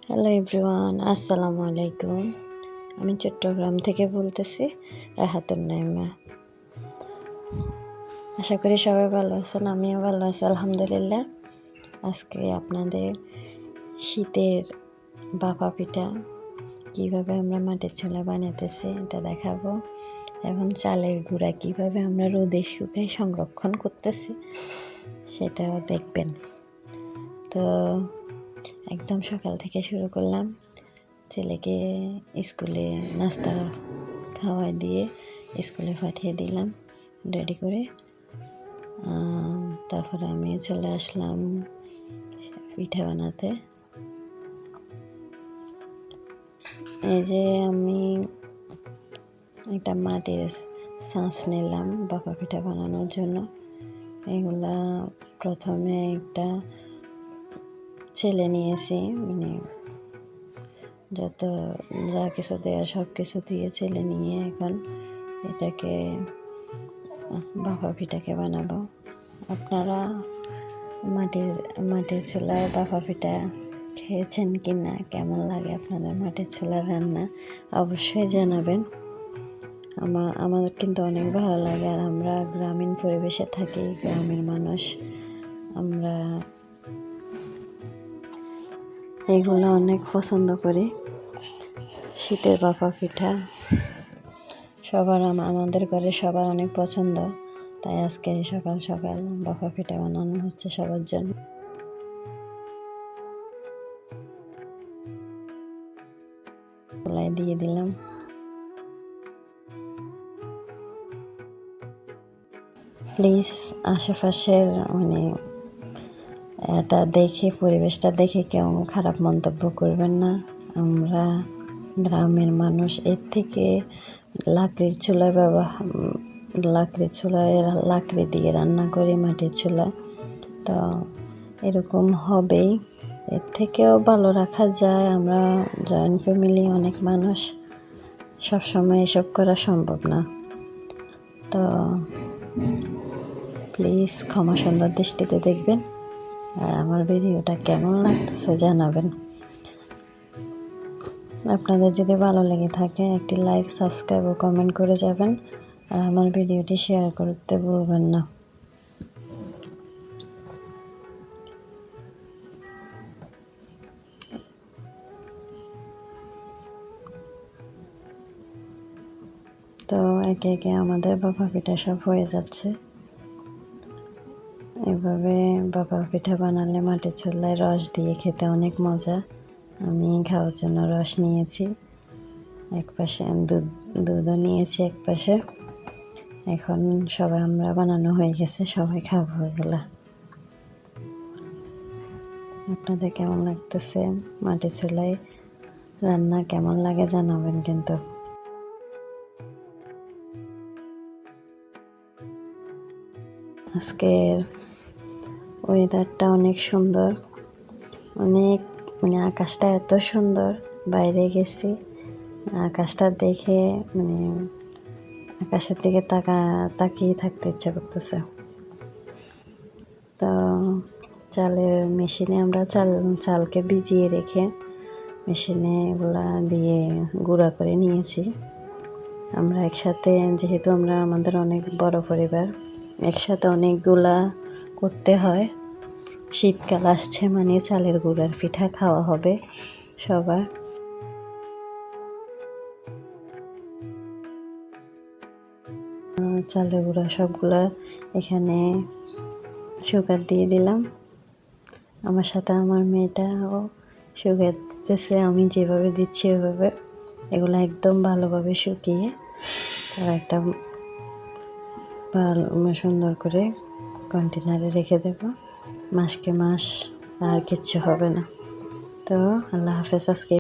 Hello everyone, আসসালামু আলাইকুম। আমি চট্টগ্রাম থেকে বলতেছি, রাহাতুন নাইমা। আশা করি সবাই ভালো আছেন, আমিও ভালো আছি আলহামদুলিল্লাহ। আজকে আপনাদের শীতের ভাপা পিঠা কীভাবে আমরা মাটির চুলায় বানাতেছি এটা দেখাবো, এবং চালের গুঁড়া কীভাবে আমরা রোদে শুকায় সংরক্ষণ করতেছি সেটাও দেখবেন। তো একদম সকাল থেকে শুরু করলাম, ছেলেকে স্কুলে নাস্তা খাওয়াই দিয়ে স্কুলে পাঠিয়ে দিলাম রেডি করে। তারপরে আমি চলে আসলাম পিঠা বানাতে। এই যে আমি একটা মাটির ছাঁচ নিলাম ভাপা পিঠা বানানোর জন্য। এগুলা প্রথমে একটা ছেলে নিয়েছি, মানে যত যা কিছু দেওয়া সব কিছু দিয়ে ছেলে নিয়ে এখন এটাকে ভাপা পিঠাকে বানাবো। আপনারা মাটির চুলায় ভাপা পিঠা খেয়েছেন কি না, কেমন লাগে আপনাদের মাটির চুলার রান্না অবশ্যই জানাবেন। আমাদের কিন্তু অনেক ভালো লাগে, আর আমরা গ্রামীণ পরিবেশে থাকি, গ্রামের মানুষ, আমরা এগুলো অনেক পছন্দ করি। শীতের ভাপা পিঠা আমাদের ঘরে সবার অনেক পছন্দ, তাই আজকে সকাল সকাল ভাপা পিঠা বানানো হচ্ছে সবার জন্য। কলাই দিয়ে দিলাম, প্লিজ আশেপাশের মানে এটা দেখে, পরিবেশটা দেখে কেউ খারাপ মন্তব্য করবেন না। আমরা গ্রামের মানুষ, এর থেকে লাকড়ির চুলায় লাকড়ি দিয়ে রান্না করি, মাটির চুলায়, তো এরকম হবেই। এর থেকেও ভালো রাখা যায়। আমরা জয়েন্ট ফ্যামিলি, অনেক মানুষ, সবসময় এসব করা সম্ভব না। তো প্লিজ ক্ষমা সুন্দর দৃষ্টিতে দেখবেন, আর আমার ভিডিওটা কেমন লাগতেছে জানাবেন। আপনাদের যদি ভালো লেগে থাকে একটি লাইক, সাবস্ক্রাইব ও কমেন্ট করে যাবেন, আর আমার ভিডিওটি শেয়ার করতে ভুলবেন না। তো একে একে আমাদের ভাপা পিঠা সব হয়ে যাচ্ছে। এভাবে ভাপা পিঠা বানালে মাটির চুলায় রস দিয়ে খেতে অনেক মজা। আমি খাওয়ার জন্য রস নিয়েছি, এক পাশে দুধও নিয়েছি এক পাশে। এখন সবাই আমরা বানানো হয়ে গেছে, সবাই খাবো এগুলা। আপনাদের কেমন লাগতেছে মাটির চুলায় রান্না, কেমন লাগে জানাবেন কিন্তু। আজকের ওয়েদারটা অনেক সুন্দর, অনেক মানে আকাশটা এত সুন্দর। বাইরে গেছি, আকাশটা দেখে মানে আকাশের দিকে তাকিয়ে থাকতে ইচ্ছা করতেছে। তো চালের মেশিনে আমরা চালকে ভিজিয়ে রেখে মেশিনে এগুলা দিয়ে গুঁড়া করে নিয়েছি। আমরা একসাথে, যেহেতু আমাদের অনেক বড় পরিবার, একসাথে অনেকগুলা করতে হয়। শীতকাল আসছে মানে চালের গুঁড়ার পিঠা খাওয়া হবে সবার। চালের গুঁড়া সবগুলা এখানে সুগার দিয়ে দিলাম। আমার সাথে আমার মেয়েটাও সুগার দিতেছে, আমি যেভাবে দিচ্ছি ওইভাবে। এগুলো একদম ভালোভাবে শুকিয়ে তার একটা সুন্দর করে কন্টেনারে রেখে দেব। মাসকে মাস আর কিচ্ছু হবে না। তো আল্লাহ হাফেজ। আজকে